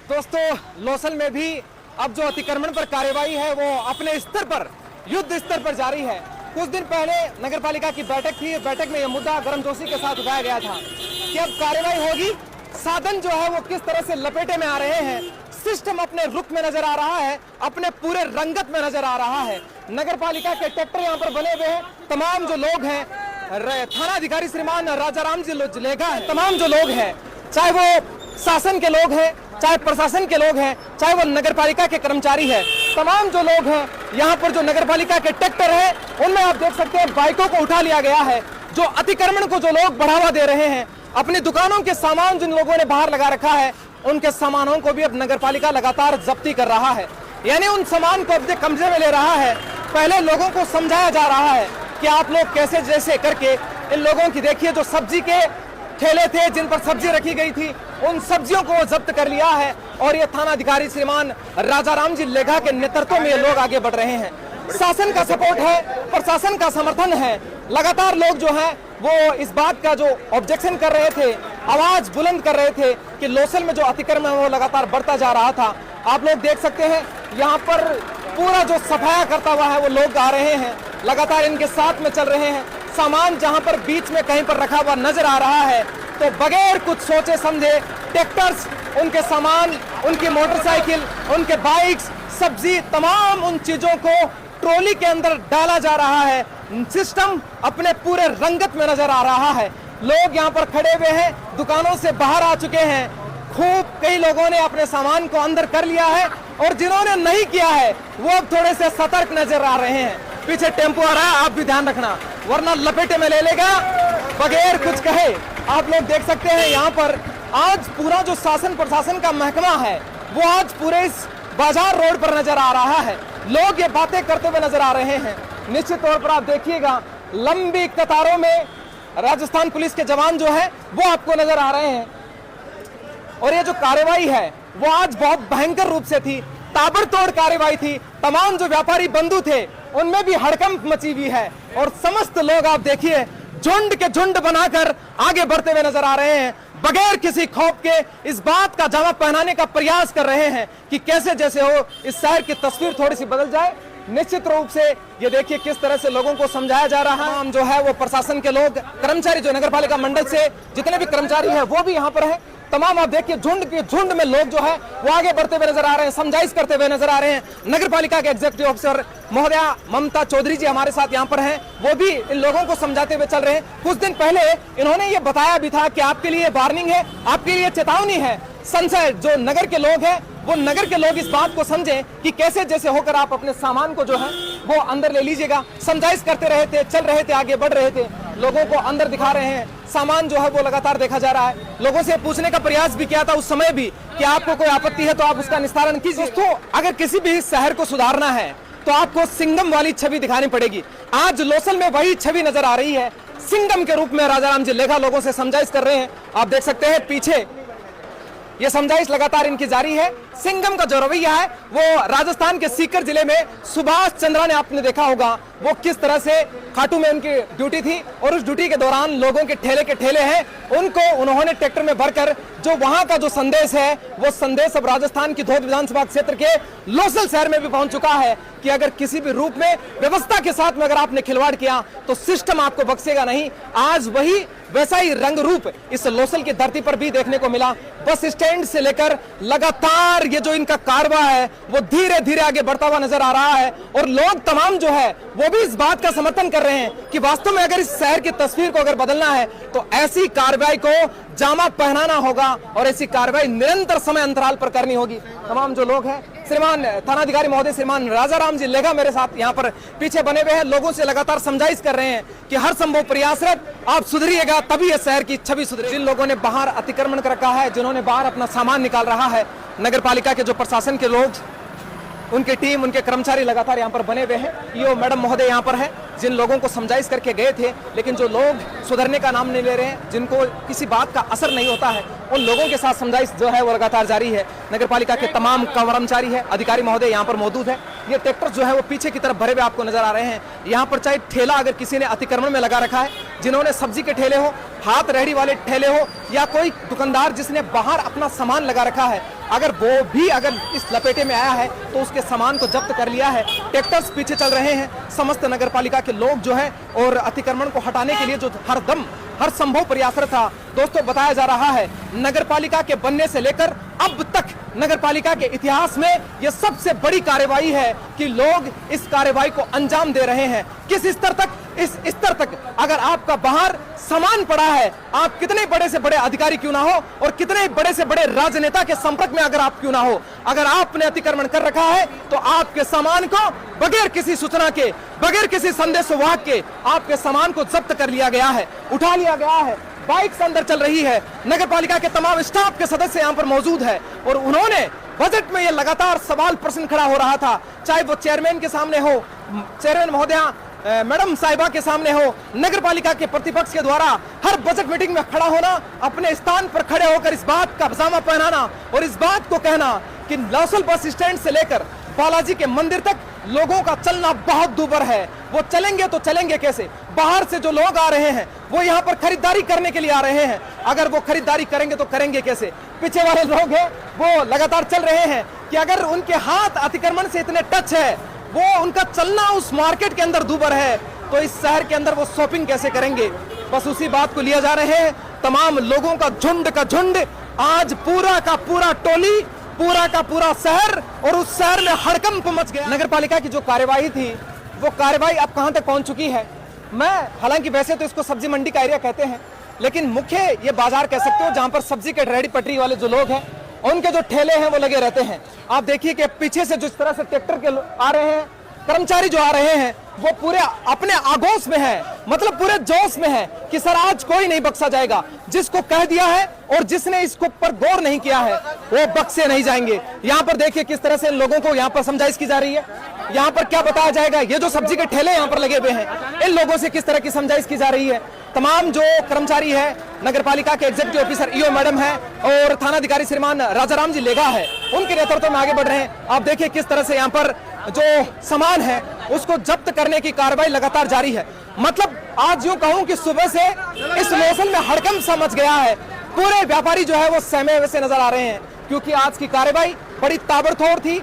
दोस्तों लोसल में भी अब जो अतिक्रमण पर कार्यवाही है वो अपने स्तर पर, युद्ध स्तर पर जारी है। कुछ दिन पहले नगरपालिका की बैठक थी। बैठक में यह मुद्दा गर्मजोशी के साथ उठाया गया था कि अब कार्रवाई होगी। साधन जो है वो किस तरह से लपेटे में आ रहे हैं, सिस्टम अपने रुख में नजर आ रहा है, अपने पूरे रंगत में नजर आ रहा है। नगरपालिका के ट्रैक्टर यहाँ पर बने हुए हैं। तमाम जो लोग हैं, थाना अधिकारी श्रीमान राजाराम जी लेखा है, तमाम जो लोग हैं, चाहे वो शासन के लोग हैं, चाहे प्रशासन के लोग हैं, चाहे वो नगरपालिका के कर्मचारी हैं, तमाम जो लोग हैं यहाँ पर, जो नगरपालिका के ट्रैक्टर है, उनमें आप देख सकते हैं बाइकों को उठा लिया गया है। जो अतिक्रमण को जो लोग बढ़ावा दे रहे हैं, अपनी दुकानों के सामान जिन लोगों ने बाहर लगा रखा है, उनके सामानों को भी अब नगरपालिका लगातार जब्ती कर रहा है, यानी उन सामान को अपने कब्जे में ले रहा है। पहले लोगों को समझाया जा रहा है कि आप लोग कैसे जैसे करके इन लोगों की, देखिए जो सब्जी के ठेले थे जिन पर सब्जी रखी गई थी, उन सब्जियों को जब्त कर लिया है। और ये थाना अधिकारी श्रीमान राजाराम जी लेखा के नेतृत्व में ये लोग आगे बढ़ रहे हैं। शासन का सपोर्ट है, प्रशासन का समर्थन है। लगातार लोग जो हैं वो इस बात का जो ऑब्जेक्शन कर रहे थे, आवाज बुलंद कर रहे थे कि लोसल में जो अतिक्रमण है वो लगातार बढ़ता जा रहा था। आप लोग देख सकते हैं यहाँ पर पूरा जो सफाया करता हुआ है वो लोग आ रहे हैं, लगातार इनके साथ में चल रहे हैं। सामान जहां पर बीच में कहीं पर रखा हुआ नजर आ रहा है तो बगैर कुछ सोचे समझे ट्रैक्टर्स, उनके सामान, उनकी मोटरसाइकिल, उनके बाइक्स, सब्जी, तमाम उन चीजों को ट्रॉली के अंदर डाला जा रहा है। सिस्टम अपने पूरे रंगत में नजर आ रहा है। लोग यहाँ पर खड़े हुए हैं, दुकानों से बाहर आ चुके हैं। खूब कई लोगों ने अपने सामान को अंदर कर लिया है और जिन्होंने नहीं किया है वो अब थोड़े से सतर्क नजर आ रहे हैं। पीछे टेम्पो आ रहा है, आप भी ध्यान रखना वरना लपेटे में ले लेगा बगैर कुछ कहे। आप लोग देख सकते हैं यहाँ पर आज पूरा जो शासन प्रशासन का महकमा है वो आज पूरे इस बाजार रोड पर नजर आ रहा है। लोग ये बातें करते हुए नजर आ रहे हैं। निश्चित तौर पर आप देखिएगा लंबी कतारों में राजस्थान पुलिस के जवान जो है वो आपको नजर आ रहे हैं। और ये जो कार्रवाई है वो आज बहुत भयंकर रूप से थी, ताबड़तोड़ कार्रवाई थी। तमाम जो व्यापारी बंधु थे उनमें भी हड़कंप मची हुई है और समस्त लोग आप देखिए झुंड के झुंड बनाकर आगे बढ़ते हुए नजर आ रहे हैं, बगैर किसी खौफ के इस बात का जामा पहनाने का प्रयास कर रहे हैं कि कैसे जैसे हो इस शहर की तस्वीर थोड़ी सी बदल जाए। निश्चित रूप से ये देखिए किस तरह से लोगों को समझाया जा रहा है। हम जो है वो प्रशासन के लोग, कर्मचारी जो नगरपालिका मंडल से जितने भी कर्मचारी हैं वो भी यहाँ पर है। तमाम आप देखिए झुंड के झुंड में लोग जो है वो आगे बढ़ते हुए नजर आ रहे हैं, समझाइश करते हुए नजर आ रहे हैं। नगरपालिका के एग्जीक्यूटिव ऑफिसर महोदया ममता चौधरी जी हमारे साथ यहाँ पर हैं, वो भी इन लोगों को समझाते हुए चल रहे हैं। कुछ दिन पहले इन्होंने ये बताया भी था कि आपके लिए वार्निंग है, आपके लिए चेतावनी है। संशय जो नगर के लोग हैं वो नगर के लोग इस बात को समझें कि कैसे जैसे होकर आप अपने सामान को जो है वो अंदर ले लीजिएगा। समझाइश करते रहे थे, चल रहे थे, आगे बढ़ रहे थे, लोगों को अंदर दिखा रहे हैं। सामान जो है वो लगातार देखा जा रहा है। लोगों से पूछने का प्रयास भी किया था उस समय भी कि आपको कोई आपत्ति है तो आप उसका निस्तारण कीजिए। दोस्तों अगर किसी भी शहर को सुधारना है तो आपको सिंघम वाली छवि दिखानी पड़ेगी। आज लोसल में वही छवि नजर आ रही है। सिंघम के रूप में राजाराम जी लेखा लोगों से समझाइश कर रहे हैं। आप देख सकते हैं पीछे ये समझाइश लगातार इनकी जारी है। सिंघम का जो रवैया है वो राजस्थान के सीकर जिले में सुभाष चंद्रा ने आपने देखा होगा वो किस तरह से खाटू में उनकी ड्यूटी थी और उस ड्यूटी के दौरान लोगों के ठेले हैं उनको उन्होंने ट्रैक्टर में भरकर जो वहां का जो संदेश है वो संदेश अब राजस्थान की धोद विधानसभा क्षेत्र के लोसल शहर में भी पहुंच चुका है कि अगर किसी भी रूप में व्यवस्था के साथ में अगर आपने खिलवाड़ किया तो सिस्टम आपको बख्शेगा नहीं। आज वही वैसा ही रंग रूप इस लोसल की धरती पर भी देखने को मिला। बस स्टैंड से लेकर लगातार ये जो इनका कारवा है वो धीरे धीरे आगे बढ़ता हुआ नजर आ रहा है और लोग तमाम जो है वो भी इस बात का समर्थन कर रहे हैं कि वास्तव में अगर इस शहर की तस्वीर को अगर बदलना है तो ऐसी कार्रवाई को जामा पहनाना होगा और ऐसी कार्रवाई निरंतर समय अंतराल पर करनी होगी। तमाम जो लोग हैं, श्रीमान थानाधिकारी महोदय श्रीमान राजाराम जी लेखा मेरे साथ यहाँ पर पीछे बने हुए हैं, लोगों से लगातार समझाइश कर रहे हैं कि हर संभव प्रयासरत आप सुधरिएगा तभी ये शहर की छवि सुधरे। जिन लोगों ने बाहर अतिक्रमण कर रखा है, जिन्होंने बाहर अपना सामान निकाल रहा है, नगरपालिका के जो प्रशासन के लोग, उनकी टीम, उनके कर्मचारी लगातार यहाँ पर बने हुए हैं। ये मैडम महोदय यहाँ पर है जिन लोगों को समझाइश करके गए थे, लेकिन जो लोग सुधरने का नाम नहीं ले रहे हैं, जिनको किसी बात का असर नहीं होता है, उन लोगों के साथ समझाइश जो है वो लगातार जारी है। नगरपालिका के तमाम कर्मचारी है, अधिकारी महोदय यहाँ पर मौजूद है। ये ट्रैक्टर जो है वो पीछे की तरफ भरे हुए आपको नजर आ रहे हैं। यहाँ पर चाहे ठेला अगर किसी ने अतिक्रमण में लगा रखा है, जिन्होंने सब्जी के ठेले हो, हाथ रेहड़ी वाले ठेले हो या कोई दुकानदार जिसने बाहर अपना सामान लगा रखा है, अगर वो भी अगर इस लपेटे में आया है तो उसके सामान को जब्त कर लिया है। ट्रैक्टर्स पीछे चल रहे हैं, समस्त नगर पालिका के लोग जो है और अतिक्रमण को हटाने के लिए जो हर संभव प्रयासरत था। दोस्तों, बताया जा रहा है नगर पालिका के बनने से लेकर अब तक नगर पालिका के इतिहास में यह सबसे बड़ी कार्रवाई है कि लोग इस कार्रवाई को अंजाम दे रहे हैं। किस स्तर तक? इस स्तर तक अगर आपका बाहर सामान पड़ा है, आप कितने बड़े से बड़े अधिकारी क्यों ना हो और कितने बड़े से बड़े राजनेता के संपर्क में अगर आप क्यों ना हो, अगर आपने अतिक्रमण कर रखा है तो आपके सामान को बगैर किसी सूचना के, बगैर किसी संदेशवाहक के आपके सामान को जब्त कर लिया गया है, उठा लिया गया है। बाइक्स अंदर चल रही है। नगर पालिका के तमाम स्टाफ के सदस्य यहाँ पर मौजूद है और उन्होंने बजट में ये लगातार सवाल प्रश्न खड़ा हो रहा था, चाहे वो चेयरमैन के सामने हो, चेयरमैन महोदया मैडम साहिबा के सामने हो, नगर पालिका के प्रतिपक्ष के द्वारा हर बजट मीटिंग में खड़ा होना, अपने स्थान पर खड़े होकर इस बात का पजामा पहनाना और इस बात को कहना कि लौसल बस स्टैंड से लेकर बालाजी के मंदिर तक लोगों का चलना बहुत दूभर है। वो चलेंगे तो चलेंगे कैसे? बाहर से जो लोग आ रहे हैं वो यहाँ पर खरीदारी करने के लिए आ रहे हैं, अगर वो खरीदारी करेंगे तो करेंगे कैसे? पीछे वाले लोग हैं वो लगातार चल रहे हैं कि अगर उनके हाथ अतिक्रमण से इतने टच है, वो उनका चलना उस मार्केट के अंदर दूभर है, तो इस शहर के अंदर वो शॉपिंग कैसे करेंगे? बस उसी बात को लिया जा रहे हैं। तमाम लोगों का झुंड आज पूरा का पूरा टोली, पूरा का पूरा शहर और उस शहर में हड़कंप मच गया। नगर पालिका की जो कार्यवाही थी वो कार्यवाही अब कहां तक पहुंच चुकी है? मैं हालांकि वैसे तो इसको सब्जी मंडी का एरिया कहते हैं, लेकिन मुख्य ये बाजार कह सकते हो जहां पर सब्जी के रेहड़ी पटरी वाले जो लोग हैं उनके जो ठेले हैं वो लगे रहते हैं। आप देखिए कि पीछे से जिस तरह से ट्रैक्टर के आ रहे हैं, कर्मचारी जो आ रहे हैं वो पूरे अपने आगोश में है, मतलब पूरे जोश में है कि सर आज कोई नहीं बख्शा जाएगा। जिसको कह दिया है और जिसने इसको पर गौर नहीं किया है वो बख्शे नहीं जाएंगे। यहाँ पर देखिए किस तरह से लोगों को यहाँ पर समझाइश की जा रही है। यहाँ पर क्या बताया जाएगा, ये जो सब्जी के ठेले यहाँ पर लगे हुए हैं इन लोगों से किस तरह की समझाइश की जा रही है। तमाम जो कर्मचारी है, नगर पालिका के एग्जीक्यूटिव ऑफिसर ईओ मैडम है और थानाधिकारी श्रीमान राजाराम जी लेगा है, उनके नेतृत्व में आगे बढ़ रहे हैं। आप देखिए किस तरह से यहाँ पर जो सामान है उसको जब्त करने की कार्रवाई लगातार जारी है। मतलब आज यूं कहूं कि सुबह से इस मौसम में हड़कंप सा मच गया है। पूरे व्यापारी जो है वो सहमे हुए से नजर आ रहे हैं क्योंकि आज की कार्रवाई बड़ी ताबड़तोड़ थी।